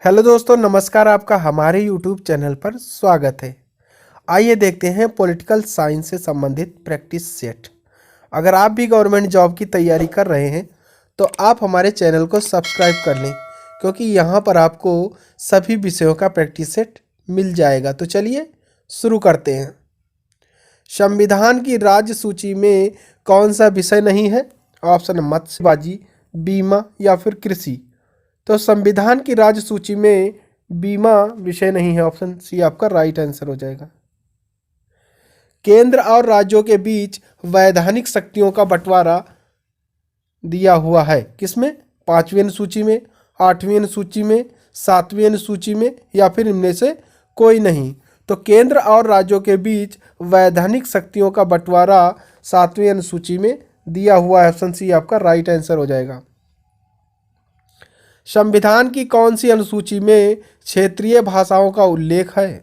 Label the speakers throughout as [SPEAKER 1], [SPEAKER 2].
[SPEAKER 1] Hello दोस्तों, नमस्कार। आपका हमारे यूट्यूब चैनल पर स्वागत है। आइए देखते हैं पॉलिटिकल साइंस से संबंधित प्रैक्टिस सेट। अगर आप भी गवर्नमेंट जॉब की तैयारी कर रहे हैं तो आप हमारे चैनल को सब्सक्राइब कर लें, क्योंकि यहाँ पर आपको सभी विषयों का प्रैक्टिस सेट मिल जाएगा। तो चलिए शुरू करते हैं। संविधान की राज्य सूची में कौन सा विषय नहीं है? ऑप्शन है मत्स्यबाजी, बीमा या फिर कृषि। तो संविधान की राज्य सूची में बीमा विषय नहीं है। ऑप्शन सी आपका राइट आंसर हो जाएगा। केंद्र और राज्यों के बीच वैधानिक शक्तियों का बंटवारा दिया हुआ है किसमें? 5वीं अनुसूची में, 8वीं अनुसूची में, 7वीं अनुसूची में या फिर इनमें से कोई नहीं। तो केंद्र और राज्यों के बीच वैधानिक शक्तियों का बंटवारा 7वीं अनुसूची में दिया हुआ है। ऑप्शन सी आपका राइट आंसर हो जाएगा। संविधान की कौन सी अनुसूची में क्षेत्रीय भाषाओं का उल्लेख है?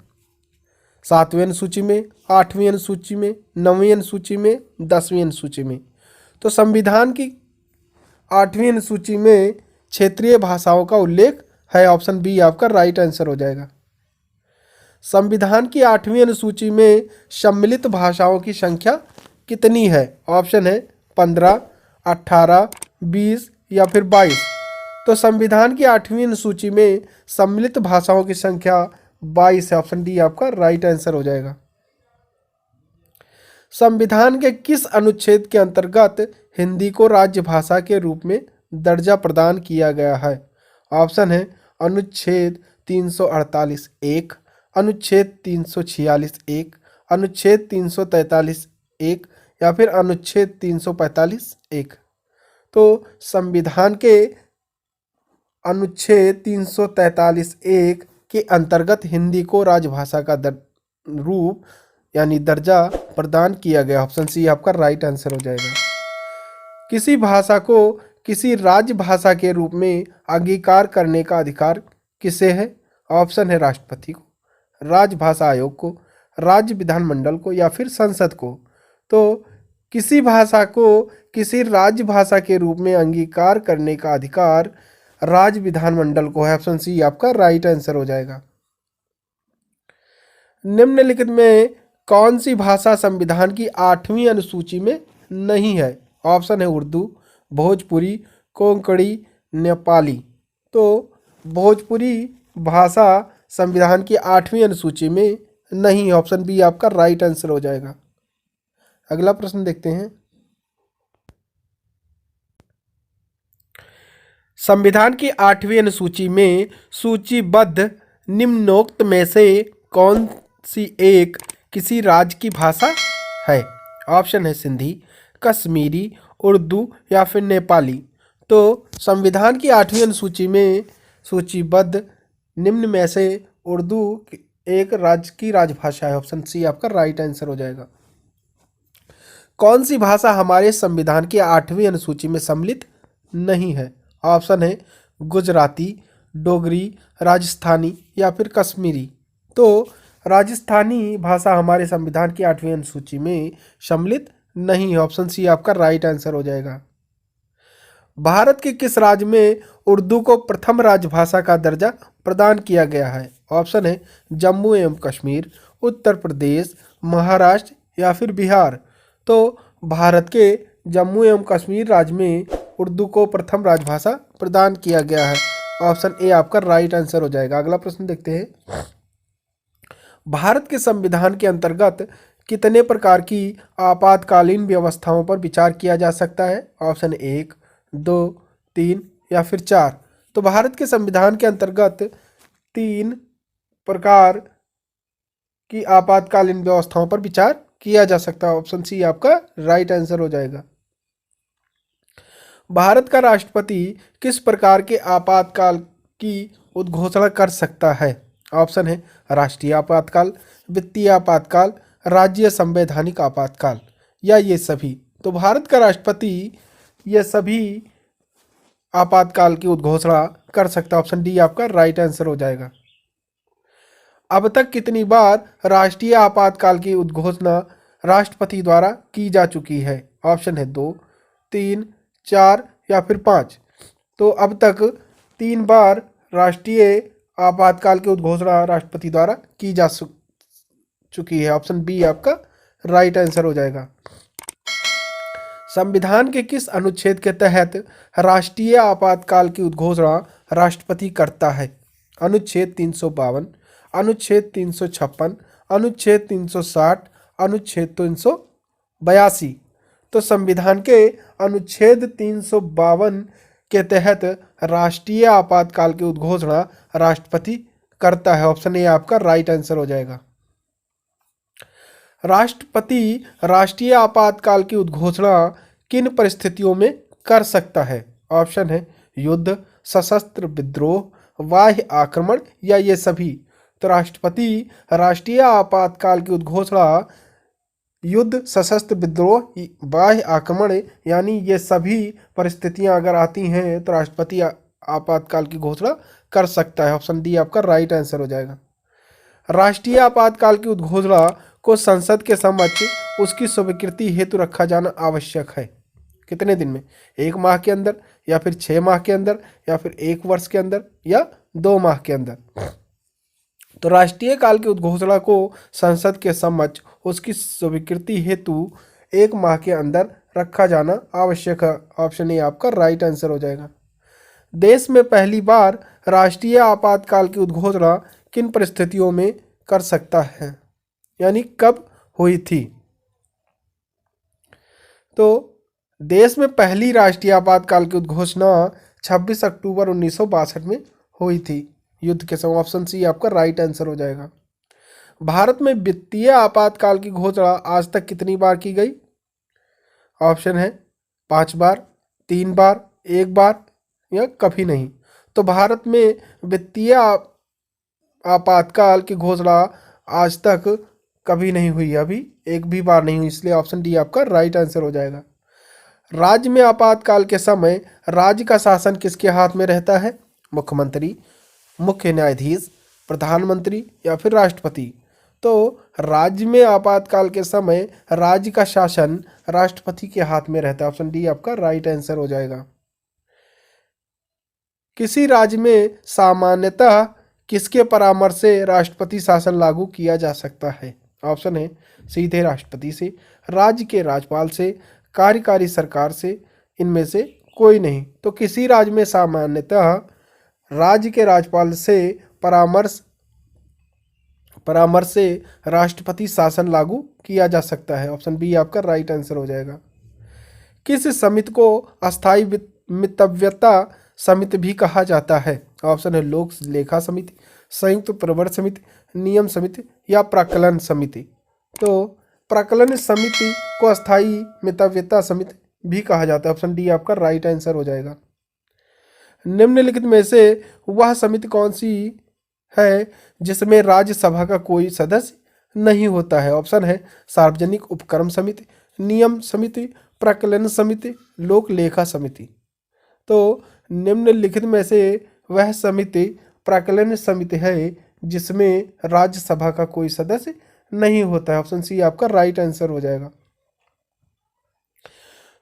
[SPEAKER 1] 7वीं अनुसूची में, 8वीं अनुसूची में, 9वीं अनुसूची में, 10वीं अनुसूची में। तो संविधान की 8वीं अनुसूची में क्षेत्रीय भाषाओं का उल्लेख है। ऑप्शन बी आपका राइट आंसर हो जाएगा। संविधान की 8वीं अनुसूची में सम्मिलित भाषाओं की संख्या कितनी है? ऑप्शन है 15, 18, 20 या फिर 22। तो संविधान की 8वीं अनुसूची में सम्मिलित भाषाओं की संख्या 22 है। ऑप्शन डी आपका राइट आंसर हो जाएगा। संविधान के किस अनुच्छेद के अंतर्गत हिंदी को राज्य भाषा के रूप में दर्जा प्रदान किया गया है? ऑप्शन है अनुच्छेद 348 एक, अनुच्छेद 346 एक, अनुच्छेद 343 एक या फिर अनुच्छेद 345 एक। तो संविधान के अनुच्छेद 343 एक के अंतर्गत हिंदी को राजभाषा का रूप यानी दर्जा प्रदान किया गया। ऑप्शन सी आपका राइट आंसर हो जाएगा। किसी भाषा को किसी राज्य भाषा के रूप में अंगीकार करने का अधिकार किसे है? ऑप्शन है राष्ट्रपति को, राजभाषा आयोग को, राज्य विधानमंडल को या फिर संसद को। तो किसी भाषा को किसी राज्य भाषा के रूप में अंगीकार करने का अधिकार राज्य विधानमंडल को है। ऑप्शन सी आपका राइट आंसर हो जाएगा। निम्नलिखित में कौन सी भाषा संविधान की 8वीं अनुसूची में नहीं है? ऑप्शन है उर्दू, भोजपुरी, कोंकणी, नेपाली। तो भोजपुरी भाषा संविधान की 8वीं अनुसूची में नहीं है। ऑप्शन बी आपका राइट आंसर हो जाएगा। अगला प्रश्न देखते हैं। संविधान की 8वीं अनुसूची में सूचीबद्ध निम्नोक्त में से कौन सी एक किसी राज्य की भाषा है? ऑप्शन है सिंधी, कश्मीरी, उर्दू या फिर नेपाली। तो संविधान की 8वीं अनुसूची में सूचीबद्ध निम्न में से उर्दू एक राज्य की राजभाषा है। ऑप्शन सी आपका राइट आंसर हो जाएगा। कौन सी भाषा हमारे संविधान की 8वीं अनुसूची में सम्मिलित नहीं है? ऑप्शन है गुजराती, डोगरी, राजस्थानी या फिर कश्मीरी। तो राजस्थानी भाषा हमारे संविधान की 8वीं अनुसूची में सम्मिलित नहीं है। ऑप्शन सी आपका राइट आंसर हो जाएगा। भारत के किस राज्य में उर्दू को प्रथम राजभाषा का दर्जा प्रदान किया गया है? ऑप्शन है जम्मू एवं कश्मीर, उत्तर प्रदेश, महाराष्ट्र या फिर बिहार। तो भारत के जम्मू एवं कश्मीर राज्य में उर्दू को प्रथम राजभाषा प्रदान किया गया है। ऑप्शन ए आपका राइट आंसर हो जाएगा। अगला प्रश्न देखते हैं। भारत के संविधान के अंतर्गत कितने प्रकार की आपातकालीन व्यवस्थाओं पर विचार किया जा सकता है? ऑप्शन 1, 2, 3 या फिर 4। तो भारत के संविधान के अंतर्गत 3 प्रकार की आपातकालीन व्यवस्थाओं पर विचार किया जा सकता है। ऑप्शन सी आपका राइट आंसर हो जाएगा। भारत का राष्ट्रपति किस प्रकार के आपातकाल की उद्घोषणा कर सकता है? ऑप्शन है राष्ट्रीय आपातकाल, वित्तीय आपातकाल, राज्य संवैधानिक आपातकाल या ये सभी। तो भारत का राष्ट्रपति ये सभी आपातकाल की उद्घोषणा कर सकता है। ऑप्शन डी आपका राइट आंसर हो जाएगा। अब तक कितनी बार राष्ट्रीय आपातकाल की उद्घोषणा राष्ट्रपति द्वारा की जा चुकी है? ऑप्शन है 2, 3, 4 या फिर 5। तो अब तक 3 बार राष्ट्रीय आपातकाल की उद्घोषणा राष्ट्रपति द्वारा की जा चुकी है। ऑप्शन बी आपका राइट आंसर हो जाएगा। संविधान के किस अनुच्छेद के तहत राष्ट्रीय आपातकाल की उद्घोषणा राष्ट्रपति करता है? अनुच्छेद 352, अनुच्छेद 356, अनुच्छेद 360, अनुच्छेद 382। तो संविधान के अनुच्छेद 352 के तहत राष्ट्रीय आपातकाल की उद्घोषणा राष्ट्रपति करता है। ऑप्शन ए आपका राइट आंसर हो जाएगा। राष्ट्रपति राष्ट्रीय आपातकाल की उद्घोषणा किन परिस्थितियों में कर सकता है? ऑप्शन है युद्ध, सशस्त्र विद्रोह, बाह्य आक्रमण या ये सभी। तो राष्ट्रपति राष्ट्रीय आपातकाल की उद्घोषणा युद्ध, सशस्त्र विद्रोह, बाह्य आक्रमण यानी ये सभी परिस्थितियां अगर आती हैं तो राष्ट्रपति आपातकाल की घोषणा कर सकता है। ऑप्शन डी आपका राइट आंसर हो जाएगा। राष्ट्रीय आपातकाल की उद्घोषणा को संसद के समक्ष उसकी स्वीकृति हेतु रखा जाना आवश्यक है। कितने दिन में? 1 माह के अंदर, या फिर 6 माह के अंदर, या फिर 1 वर्ष के अंदर, या 2 माह के अंदर। तो राष्ट्रीय काल की उद्घोषणा को संसद के समक्ष उसकी स्वीकृति हेतु 1 माह के अंदर रखा जाना आवश्यक है। ऑप्शन ए आपका राइट आंसर हो जाएगा। देश में पहली बार राष्ट्रीय आपातकाल की उद्घोषणा किन परिस्थितियों में कर सकता है, यानी कब हुई थी? तो देश में पहली राष्ट्रीय आपातकाल की उद्घोषणा 26 अक्टूबर 1962 में हुई थी, युद्ध के समय। ऑप्शन सी आपका राइट आंसर हो जाएगा। भारत में वित्तीय आपातकाल की घोषणा आज तक कितनी बार की गई? ऑप्शन है 5 बार, 3 बार, 1 बार या कभी नहीं। तो भारत में वित्तीय आपातकाल की घोषणा आज तक कभी नहीं हुई, अभी एक भी बार नहीं हुई, इसलिए ऑप्शन डी आपका राइट आंसर हो जाएगा। राज्य में आपातकाल के समय राज्य का शासन किसके हाथ में रहता है? मुख्यमंत्री, मुख्य न्यायाधीश, प्रधानमंत्री या फिर राष्ट्रपति। तो राज्य में आपातकाल के समय राज्य का शासन राष्ट्रपति के हाथ में रहता है। ऑप्शन डी आपका राइट आंसर हो जाएगा। किसी राज्य में सामान्यतः किसके परामर्श से राष्ट्रपति शासन लागू किया जा सकता है? ऑप्शन है सीधे राष्ट्रपति से, राज्य के राज्यपाल से, कार्यकारी सरकार से, इनमें से कोई नहीं। तो किसी राज्य में सामान्यतः राज्य के राज्यपाल से परामर्श से राष्ट्रपति शासन लागू किया जा सकता है। ऑप्शन बी आपका राइट आंसर हो जाएगा। किस समिति को अस्थायी मितव्यता समिति भी कहा जाता है? ऑप्शन है लोक लेखा समिति, संयुक्त प्रवर समिति, नियम समिति या प्राक्कलन समिति। तो प्राक्कलन समिति को अस्थायी मितव्यता समिति भी कहा जाता है। ऑप्शन डी आपका राइट आंसर हो जाएगा। निम्नलिखित में से वह समिति कौन सी है जिसमें राज्यसभा का कोई सदस्य नहीं होता है? ऑप्शन है सार्वजनिक उपक्रम समिति, नियम समिति, प्राक्कलन समिति, लोक लेखा समिति। तो निम्नलिखित में से वह समिति प्राक्कलन समिति है जिसमें राज्यसभा का कोई सदस्य नहीं होता है। ऑप्शन सी आपका राइट आंसर हो जाएगा।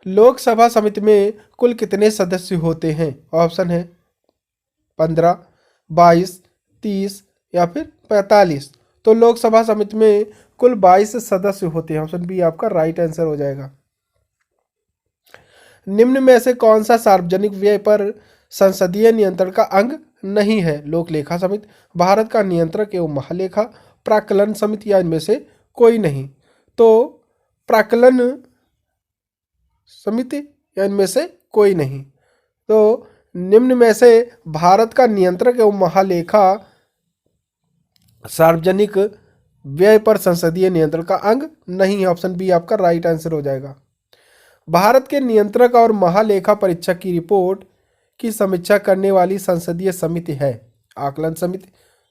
[SPEAKER 1] लोकसभा समिति में कुल कितने सदस्य होते हैं? ऑप्शन है 15, 22, 30 या फिर 45। तो लोकसभा समिति में कुल 22 सदस्य होते हैं। ऑप्शन बी आपका राइट आंसर हो जाएगा। निम्न में से कौन सा सार्वजनिक व्यय पर संसदीय नियंत्रण का अंग नहीं है? लोक लेखा समिति, भारत का नियंत्रक एवं महालेखा, प्राक्कलन समिति या इनमें से कोई नहीं। तो प्राक्कलन समिति या इनमें से कोई नहीं। तो निम्न में से भारत का नियंत्रक एवं महालेखा सार्वजनिक व्यय पर संसदीय नियंत्रण का अंग नहीं है। ऑप्शन बी आपका राइट आंसर हो जाएगा। भारत के नियंत्रक और महालेखा परीक्षक की रिपोर्ट की समीक्षा करने वाली संसदीय समिति है? आकलन समिति,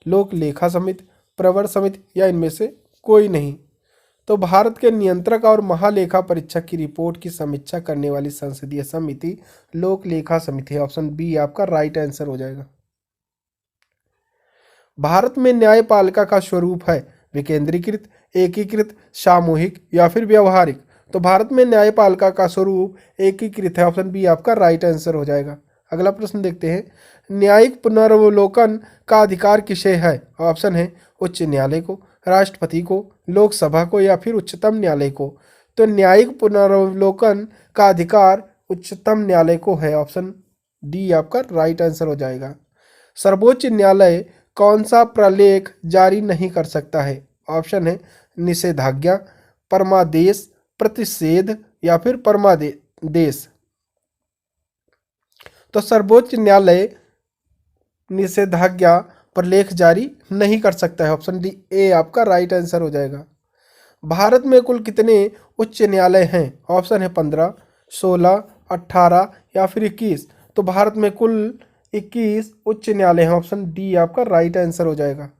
[SPEAKER 1] लोक लेखा समिति, प्रवर समिति या इनमें से कोई नहीं। तो भारत के नियंत्रक और महालेखा परीक्षक की रिपोर्ट की समीक्षा करने वाली संसदीय समिति लोक लेखा समिति है। ऑप्शन बी आपका राइट आंसर हो जाएगा। भारत में न्यायपालिका का स्वरूप है विकेंद्रीकृत, एकीकृत, सामूहिक या फिर व्यवहारिक। तो भारत में न्यायपालिका का स्वरूप एकीकृत है। ऑप्शन बी आपका राइट आंसर हो जाएगा। अगला प्रश्न देखते हैं। न्यायिक पुनर्वलोकन का अधिकार किसे है? ऑप्शन है उच्च न्यायालय को, राष्ट्रपति को, लोकसभा को या फिर उच्चतम न्यायालय को। तो न्यायिक पुनर्वलोकन का अधिकार उच्चतम न्यायालय को है। ऑप्शन डी आपका राइट आंसर हो जाएगा। सर्वोच्च न्यायालय कौन सा प्रलेख जारी नहीं कर सकता है? ऑप्शन है निषेधाज्ञा, परमादेश, प्रतिषेध या फिर परमादेश। तो सर्वोच्च न्यायालय निषेधाज्ञा प्रलेख जारी नहीं कर सकता है। ऑप्शन डी ए आपका राइट आंसर हो जाएगा। भारत में कुल कितने उच्च न्यायालय हैं? ऑप्शन है 15, 16, 18 या फिर 21। तो भारत में कुल 21 उच्च न्यायालय हैं। ऑप्शन डी आपका राइट आंसर हो जाएगा।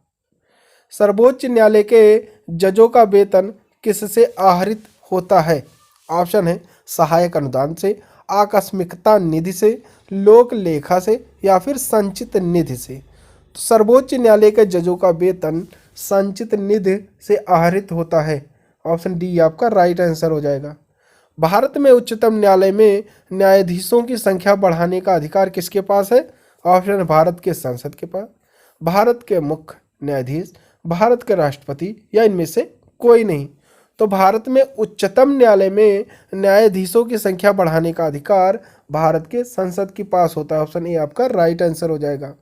[SPEAKER 1] सर्वोच्च न्यायालय के जजों का वेतन किससे आहरित होता है? ऑप्शन है सहायक अनुदान से, आकस्मिकता निधि से, लोक लेखा से या फिर संचित निधि से। तो सर्वोच्च न्यायालय के जजों का वेतन संचित निधि से आहरित होता है। ऑप्शन डी आपका राइट आंसर हो जाएगा। भारत में उच्चतम न्यायालय में न्यायाधीशों की संख्या बढ़ाने का अधिकार किसके पास है? ऑप्शन है भारत के संसद के पास, भारत के मुख्य न्यायाधीश, भारत के राष्ट्रपति या इनमें से कोई नहीं। तो भारत में उच्चतम न्यायालय में न्यायाधीशों की संख्या बढ़ाने का अधिकार भारत के संसद के पास होता है। ऑप्शन ए आपका राइट आंसर हो जाएगा।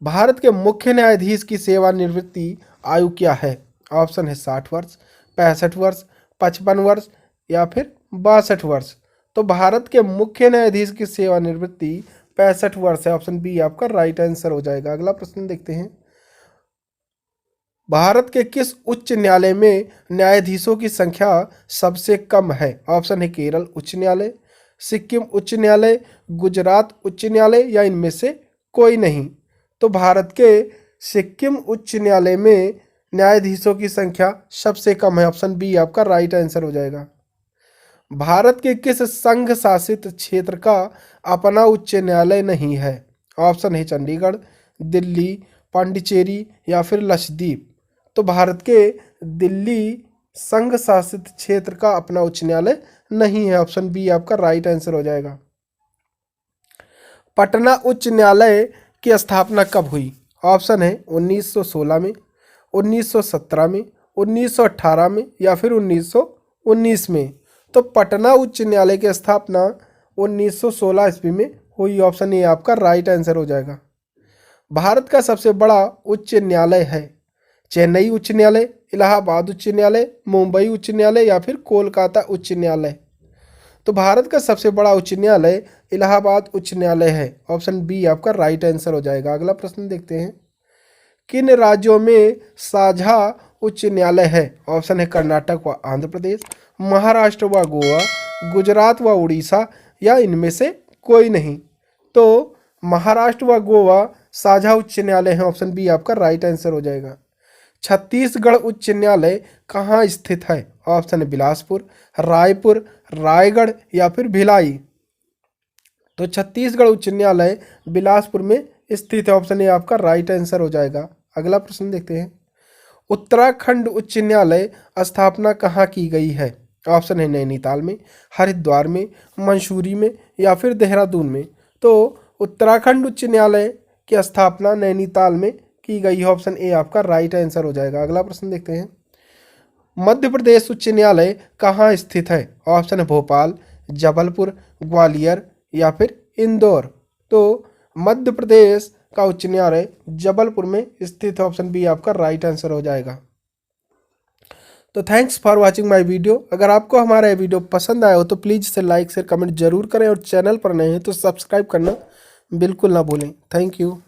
[SPEAKER 1] भारत के मुख्य न्यायाधीश की सेवानिवृत्ति आयु क्या है? ऑप्शन है 60 वर्ष, 65 वर्ष, 55 वर्ष या फिर 62 वर्ष। तो भारत के मुख्य न्यायाधीश की सेवानिवृत्ति 65 वर्ष है। ऑप्शन बी आपका राइट आंसर हो जाएगा। अगला प्रश्न देखते हैं। भारत के किस उच्च न्यायालय में न्यायाधीशों की संख्या सबसे कम है? ऑप्शन है केरल उच्च न्यायालय, सिक्किम उच्च न्यायालय, गुजरात उच्च न्यायालय या इनमें से कोई नहीं। तो भारत के सिक्किम उच्च न्यायालय में न्यायाधीशों की संख्या सबसे कम है। ऑप्शन बी आपका राइट आंसर हो जाएगा। भारत के किस संघ शासित क्षेत्र का अपना उच्च न्यायालय नहीं है? ऑप्शन है चंडीगढ़, दिल्ली, पांडिचेरी या फिर लक्षद्वीप। तो भारत के दिल्ली संघ शासित क्षेत्र का अपना उच्च न्यायालय नहीं है। ऑप्शन बी आपका राइट आंसर हो जाएगा। पटना उच्च न्यायालय की स्थापना कब हुई? ऑप्शन है 1916 में, 1917 में, 1918 में या फिर 1919 में। तो पटना उच्च न्यायालय की स्थापना 1916 ईस्वी में हुई। ऑप्शन ए आपका राइट आंसर हो जाएगा। भारत का सबसे बड़ा उच्च न्यायालय है चेन्नई उच्च न्यायालय, इलाहाबाद उच्च न्यायालय, मुंबई उच्च न्यायालय या फिर कोलकाता उच्च न्यायालय। तो भारत का सबसे बड़ा उच्च न्यायालय इलाहाबाद उच्च न्यायालय है। ऑप्शन बी आपका राइट आंसर हो जाएगा। अगला प्रश्न देखते हैं। किन राज्यों में साझा उच्च न्यायालय है? ऑप्शन है कर्नाटक व आंध्र प्रदेश, महाराष्ट्र व गोवा, गुजरात व उड़ीसा या इनमें से कोई नहीं। तो महाराष्ट्र व गोवा साझा उच्च न्यायालय है। ऑप्शन बी आपका राइट आंसर हो जाएगा। छत्तीसगढ़ उच्च न्यायालय कहाँ स्थित है? ऑप्शन है बिलासपुर, रायपुर, रायगढ़ या फिर भिलाई। तो छत्तीसगढ़ उच्च न्यायालय बिलासपुर में स्थित है। ऑप्शन ए आपका राइट आंसर हो जाएगा। अगला प्रश्न देखते हैं। उत्तराखंड उच्च न्यायालय स्थापना कहाँ की गई है? ऑप्शन है नैनीताल में, हरिद्वार में, मंसूरी में या फिर देहरादून में। तो उत्तराखंड उच्च न्यायालय की स्थापना नैनीताल में की गई है। ऑप्शन ए आपका राइट आंसर हो जाएगा। अगला प्रश्न देखते हैं। मध्य प्रदेश उच्च न्यायालय कहाँ स्थित है? ऑप्शन है भोपाल, जबलपुर, ग्वालियर या फिर इंदौर। तो मध्य प्रदेश का उच्च न्यायालय जबलपुर में स्थित है। ऑप्शन बी आपका राइट आंसर हो जाएगा। तो thanks for watching my video. अगर आपको हमारा ये वीडियो पसंद आया हो तो प्लीज़ इसे लाइक शेयर कमेंट जरूर करें और चैनल पर नए हैं तो सब्सक्राइब करना बिल्कुल ना भूलें। Thank you.